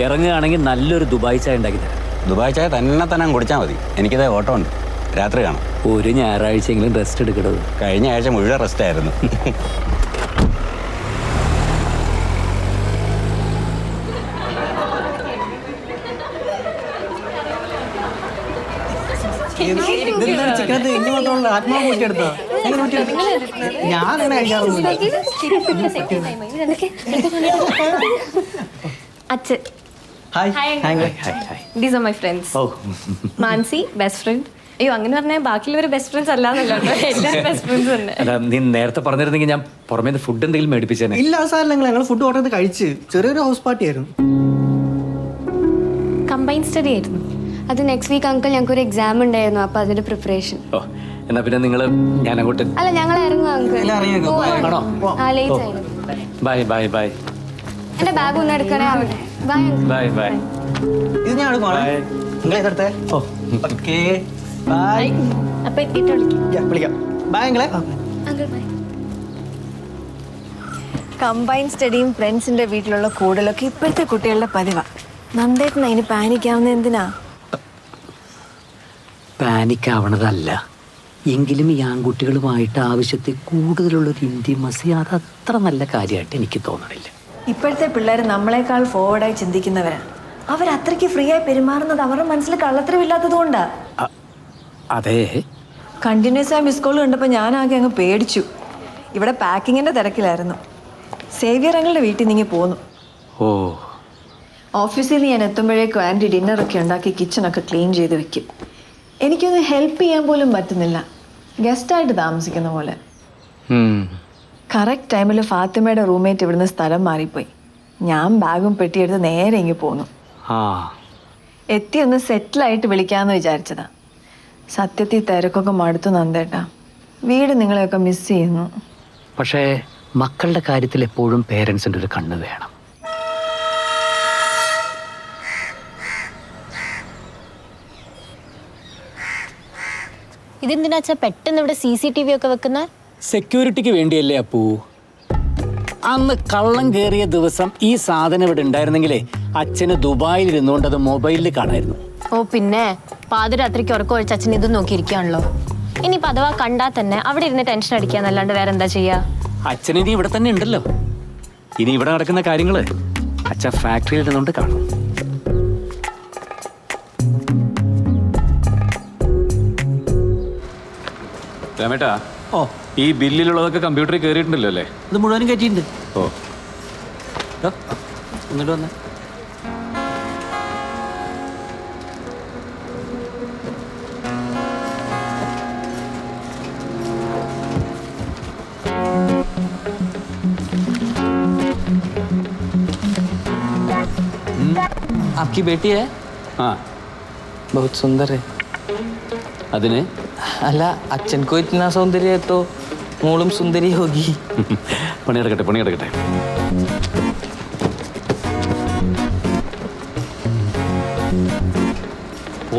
ഇറങ്ങുകയാണെങ്കിൽ നല്ലൊരു ദുബായ് ചായ ഉണ്ടാക്കി തരാം. ദുബായ് ചായ തന്നെ കുടിച്ചാൽ മതി. എനിക്കിതേ ഓട്ടം ഉണ്ട്. രാത്രി കാണാം. ഒരു ഞായറാഴ്ചയെങ്കിലും റെസ്റ്റ് എടുക്കണത്. കഴിഞ്ഞ ആഴ്ച മുഴുവൻ റെസ്റ്റ് ആയിരുന്നു. Mansi best friend. അയ്യോ അങ്ങനെ പറഞ്ഞാൽ ബാക്കിയുള്ളവർ ബെസ്റ്റ് ഫ്രണ്ട്സ് അല്ലാന്നല്ലോ, എല്ലാവരും ബെസ്റ്റ് ഫ്രണ്ട്സ് തന്നെ. അല്ല, നീ നേരത്തെ പറഞ്ഞിരുന്നെങ്കിൽ ഞാൻ പുറമേ ഫുഡ് എന്തെങ്കിലും മേടിപ്പിച്ചേനെ. ഇല്ല സാർ, ഞങ്ങൾ ഫുഡ് ഓർഡർ ചെയ്ത് കഴിച്ച് ചെറിയൊരു ഹൗസ് പാർട്ടി ആയിരുന്നു. കമ്പൈൻ സ്റ്റഡി ആയിരുന്നു. അത് നെക്സ്റ്റ് വീക്ക് അങ്കിൾ ഞങ്ങൾക്ക് ഒരു എക്സാം ഉണ്ടായിരുന്നു, അപ്പൊ അതിന്റെ പ്രിപ്പറേഷൻ. ഓ, എന്നാ പിന്നെ നിങ്ങൾ ഞാൻ അങ്ങോട്ട്. അല്ല, ഞങ്ങൾ ഇറങ്ങും അങ്കിൾ. ആണോ? ലേറ്റ് ആയിരുന്നു. Bye bye bye. എന്റെ ബാഗ് ഒന്ന് എടുക്കണേ അവിടെ. Bye bye bye. ഇത് ഞാൻ നിങ്ങളെടുത്തേ. Okay bye. അപ്പൊ എത്തിയിട്ട് വിളിക്കാം. ബൈ നിങ്ങളെ. Uncle bye. കമ്പൈൻ സ്റ്റഡിയും ഫ്രണ്ട്സിന്റെ വീട്ടിലുള്ള കൂടുതലൊക്കെ ഇപ്പോഴത്തെ കുട്ടികളുടെ പതിവാ. നന്ദേട്ടന് അതിന് പാനിക്കാവുന്ന എന്തിനാ? പാനിക്കാവണതല്ല, എങ്കിലും ഈ ആൺകുട്ടികളുമായിട്ട് ആവശ്യത്തിൽ കൂടുതലുള്ളൊരു ഇന്റിമസി അത് അത്ര നല്ല കാര്യമായിട്ട് എനിക്ക് തോന്നണില്ല. ഇപ്പോഴത്തെ പിള്ളേർ നമ്മളെക്കാൾ ഫോർവേഡായി ചിന്തിക്കുന്നവരാ. അവരത്രയ്ക്ക് ഫ്രീ ആയി പെരുമാറുന്നത് അവരുടെ മനസ്സിൽ കള്ളത്തരമില്ലാത്തത് കൊണ്ടാ. അതെ, കണ്ടിന്യൂസ് ആയി മിസ് കോൾ കണ്ടപ്പോൾ ഞാനാകെ അങ്ങ് പേടിച്ചു. ഇവിടെ പാക്കിങ്ങിന്റെ തിരക്കിലായിരുന്നു. സേവിയർ അങ്ങളുടെ വീട്ടിൽ നിന്ന് പോന്നു. ഓ, ഓഫീസിൽ ഞാൻ എത്തുമ്പോഴേക്കും ആൻറ്റി ഡിന്നറൊക്കെ ഉണ്ടാക്കി കിച്ചണൊക്കെ ക്ലീൻ ചെയ്ത് വെക്കും. എനിക്കൊന്ന് ഹെൽപ്പ് ചെയ്യാൻ പോലും പറ്റുന്നില്ല, ഗസ്റ്റായിട്ട് താമസിക്കുന്ന പോലെ. കറക്റ്റ് ടൈമിൽ ഫാത്തിമയുടെ റൂംമേറ്റ് ഇവിടുന്ന് സ്ഥലം മാറിപ്പോയി. ഞാൻ ബാഗും പെട്ടിയെടുത്ത് നേരെ ഇങ്ങ് പോന്നു. എത്തി ഒന്ന് സെറ്റിലായിട്ട് വിളിക്കാമെന്ന് വിചാരിച്ചതാ. സത്യത്തിൽ തിരക്കൊക്കെ മടുത്തു നന്ദേട്ടാ. വീട് നിങ്ങളെയൊക്കെ മിസ് ചെയ്യുന്നു. പക്ഷേ മക്കളുടെ കാര്യത്തിൽ എപ്പോഴും പേരൻസിൻ്റെ ഒരു കണ്ണ് വേണം. ഇതെന്തിനാച്ചാ പെട്ടെന്ന് ഇവിടെ CCTV ഒക്കെ വെക്കുന്നത്? സെക്യൂരിറ്റിക്ക് വേണ്ടിയല്ലേ അപ്പൂ. അന്ന് കള്ളം കയറിയ ദിവസം ഈ സാധനം ഇവിടെ ഉണ്ടായിരുന്നെങ്കിലേ അച്ഛന് ദുബായിൽ ഇരുന്നുകൊണ്ട് അത് മൊബൈലിൽ കാണായിരുന്നു. ഓ പിന്നെ പാതിരാത്രിക്ക് ഉറക്കം ഒഴിച്ച് അച്ഛൻ ഇത് നോക്കിയിരിക്കുകയാണല്ലോ. ഇനി അഥവാ കണ്ടാൽ തന്നെ അവിടെ ഇരുന്ന് ടെൻഷൻ അടിക്കാന്നല്ലാണ്ട് വേറെ എന്താ ചെയ്യാ? അച്ഛൻ ഇനി ഇവിടെ തന്നെ ഉണ്ടല്ലോ. ഇനി ഇവിടെ നടക്കുന്ന കാര്യങ്ങള് അച്ഛൻ ഫാക്ടറിയിൽ ഇരുന്നുകൊണ്ട് കാണും. രാമേട്ടാ, ഓ, ഈ ബില്ലിലുള്ളതൊക്കെ കമ്പ്യൂട്ടറിൽ കയറിയിട്ടുണ്ടല്ലോ അല്ലേ? ഇത് മുഴുവനും കയറ്റിയിട്ടുണ്ട്. ഓ, എന്നിട്ട് വന്നേ. आपकी बेटी है? हाँ, बहुत सुंदर है. അതിന് अल्लाह अच्छन को इतना सौंदर्य है तो मोളും സുന്ദരി होगी. പണിയെടുക്കട്ടെ.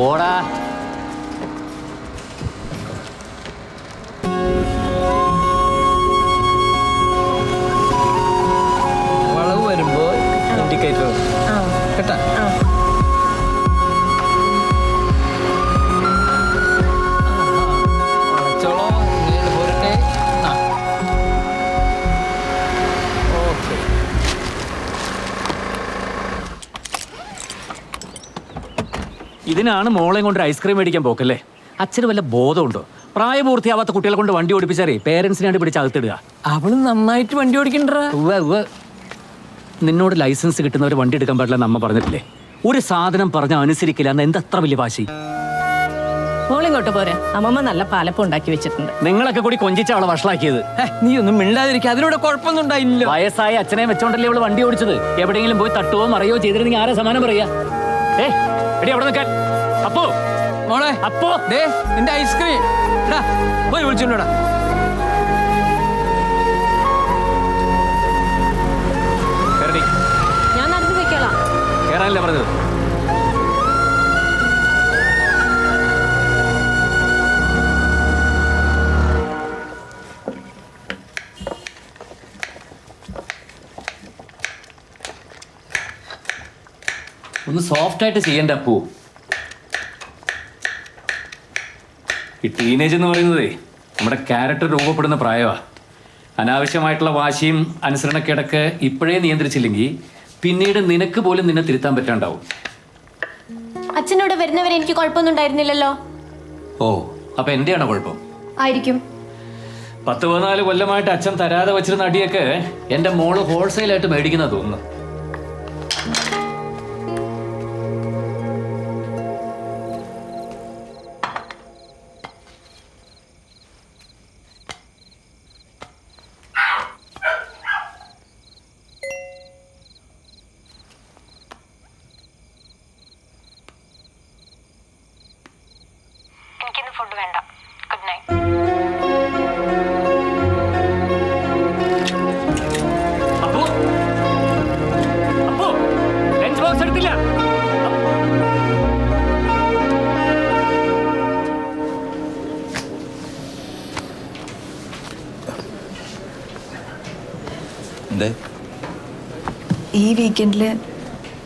ഓടാ. വളവ് വരുമ്പോൾ ഇൻഡിക്കേറ്റർ കേട്ടാ. ഇതിനാണ് മോളെ കൊണ്ട് ഐസ്ക്രീം മേടിക്കാൻ പോക്കല്ലേ? അച്ഛന് വല്ല ബോധമുണ്ടോ? പ്രായപൂർത്തിയാവാത്ത കുട്ടികളെ കൊണ്ട് വണ്ടി ഓടിപ്പിച്ചാലേ പേരൻസിനാണ്ട് പിടിച്ച് അകത്തിടുക. അവള് നന്നായിട്ട് വണ്ടി ഓടിക്കണ്ടാ. നിന്നോട് ലൈസൻസ് കിട്ടുന്നവർ വണ്ടി എടുക്കാൻ പാടില്ല നമ്മ പറഞ്ഞിട്ടില്ലേ? ഒരു സാധനം പറഞ്ഞാൽ അനുസരിക്കില്ല എന്ന് എന്തത്ര വലിയ വാശി. മോളിങ്ങോട്ട് പോരെ, അമ്മമ്മ നല്ല പാലപ്പം ഉണ്ടാക്കി വെച്ചിട്ടുണ്ട്. നിങ്ങളൊക്കെ കൂടി കൊഞ്ചിച്ച അവളെ വഷളാക്കിയത്. നീ ഒന്നും മിണ്ടാതിരിക്കുക, അതിലൂടെ കുഴപ്പമൊന്നും ഉണ്ടായില്ല. വയസ്സായ അച്ഛനെ വെച്ചോണ്ടല്ലേ അവള് വണ്ടി ഓടിച്ചത്. എവിടെയെങ്കിലും പോയി തട്ടുവോ മറിയോ ചെയ്തിരുന്നെങ്കിൽ ആരെ സമാനം പറയാ? എടി അവിടെ നിൽക്കാൻ. അപ്പോ മോളെ, അപ്പോ ദേ നിന്റെ ഐസ്ക്രീം പോയി വിളിച്ചോണ്ടാ. ഞാൻ നടന്നു പോയിക്കോളാം. കേറാനല്ലേ പറഞ്ഞത്? ഒന്ന് സോഫ്റ്റായിട്ട് ചെയ്യണ്ട അപ്പു. ഈ ടീനേജ് എന്ന് പറയുന്നതേ നമ്മുടെ ക്യാരക്ടർ രൂപപ്പെടുന്ന പ്രായമാണ്. അനാവശ്യമായിട്ടുള്ള വാശിയും അനുസരണക്കേടൊക്കെ ഇപ്പോഴേ നിയന്ത്രിച്ചില്ലെങ്കിൽ പിന്നീട് നിനക്ക് പോലും നിന്നെ തിരുത്താൻ പറ്റാണ്ടാവും. അച്ഛനോട് വരുന്നവരെ എനിക്ക് കുഴപ്പമൊന്നും ഉണ്ടായിരുന്നില്ലല്ലോ. ഓ, അപ്പൊ എന്റെയാണോ കുഴപ്പം? ആയിരിക്കും. 10-14 കൊല്ലമായിട്ട് അച്ഛൻ തരാതെ വെച്ചിരുന്ന അടിയൊക്കെ എന്റെ മോള് ഹോൾസെയിലായിട്ട് മേടിക്കുന്ന തോന്നുന്നു. എനിക്കിന്ന് ഫുഡ് വേണ്ട. Good night. അപ്പോ അപ്പോ ലഞ്ച് ബോക്സ് എടുത്തില്ല. ഈ വീക്കെൻഡിൽ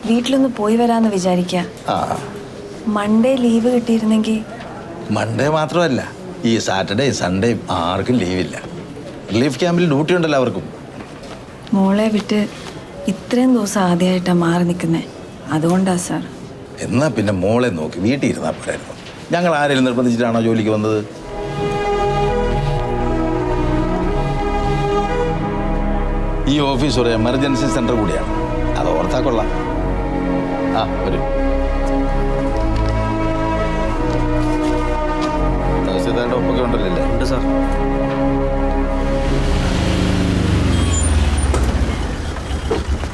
വീട്ടിലൊന്ന് പോയി വരാമെന്ന് വിചാരിക്കുക. ആ, മൺഡേ ലീവ് കിട്ടിയിരുന്നെങ്കിൽ. മൺഡേ മാത്രമല്ല, ഈ സാറ്റർഡേയും സൺഡേയും ആർക്കും ലീവില്ല. റിലീഫ് ക്യാമ്പിൽ ഡ്യൂട്ടി ഉണ്ടല്ലോ അവർക്കും. മോളെ വിട്ട് ഇത്രയും ദിവസം ആദ്യമായിട്ടാണ് മാറി നിൽക്കുന്നത്. അതുകൊണ്ടാ സാർ. എന്നാൽ പിന്നെ മോളെ നോക്കി വീട്ടിൽ ഇരുന്നാൽ പോരായിരുന്നു. ഞങ്ങൾ ആരെങ്കിലും നിർബന്ധിച്ചിട്ടാണോ ജോലിക്ക് വന്നത്? ഈ ഓഫീസ് ഒരു എമർജൻസി സെന്റർ കൂടിയാണ്. അത് ഓർത്താ കൊള്ളാം. ആ, വരും. തഹസീൽദാരുടെ ഒപ്പൊക്കെ ഉണ്ടല്ലോ? ഉണ്ട് സാർ.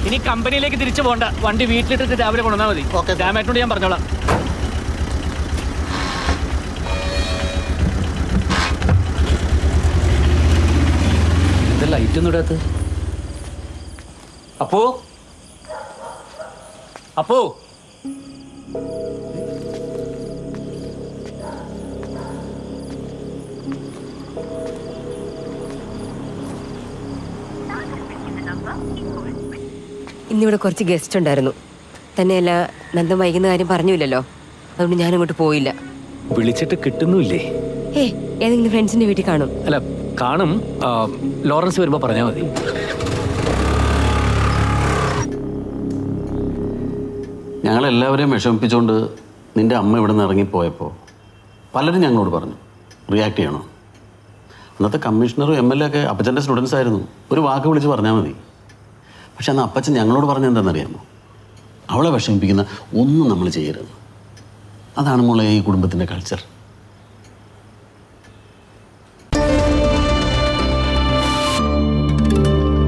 ഇനി കമ്പനിയിലേക്ക് തിരിച്ചു പോകണ്ട. വണ്ടി വീട്ടിലിട്ടിട്ട് രാവിലെ കൊണ്ടുവന്നാൽ മതി. ഡാമേറ്റിനോട് ഞാൻ പറഞ്ഞോളാം. ഇത് ലൈറ്റ് ഒന്നും ഇടാത്ത അപ്പോ അപ്പോ ഇന്നിവിടെ കുറച്ച് ഗസ്റ്റ് ഉണ്ടായിരുന്നു. തന്നെയല്ല, നന്ദൻ വൈകുന്ന കാര്യം പറഞ്ഞില്ലല്ലോ. അതുകൊണ്ട് ഞാനങ്ങോട്ട് പോയില്ല. വിളിച്ചിട്ട് കിട്ടുന്നില്ലേ? ഏതെങ്കിലും ഫ്രണ്ട്സിന്റെ വീട്ടിൽ കാണും. അല്ല, കാണും. ലോറൻസ് വരുമ്പോ പറഞ്ഞാൽ മതി. ഞങ്ങളെല്ലാവരെയും വിഷമിപ്പിച്ചുകൊണ്ട് നിൻ്റെ അമ്മ ഇവിടെ നിന്ന് ഇറങ്ങിപ്പോയപ്പോൾ പലരും ഞങ്ങളോട് പറഞ്ഞു റിയാക്ട് ചെയ്യണോ. അന്നത്തെ കമ്മീഷണറും MLA ഒക്കെ അപ്പച്ചൻ്റെ സ്റ്റുഡൻസ് ആയിരുന്നു. ഒരു വാക്ക് വിളിച്ച് പറഞ്ഞാൽ മതി. പക്ഷെ അന്ന് അപ്പച്ചൻ ഞങ്ങളോട് പറഞ്ഞത് എന്താണെന്നറിയാമോ? അവളെ വിഷമിപ്പിക്കുന്ന ഒന്നും നമ്മൾ ചെയ്യരുത്. അതാണ് മോളെ ഈ കുടുംബത്തിൻ്റെ കൾച്ചർ.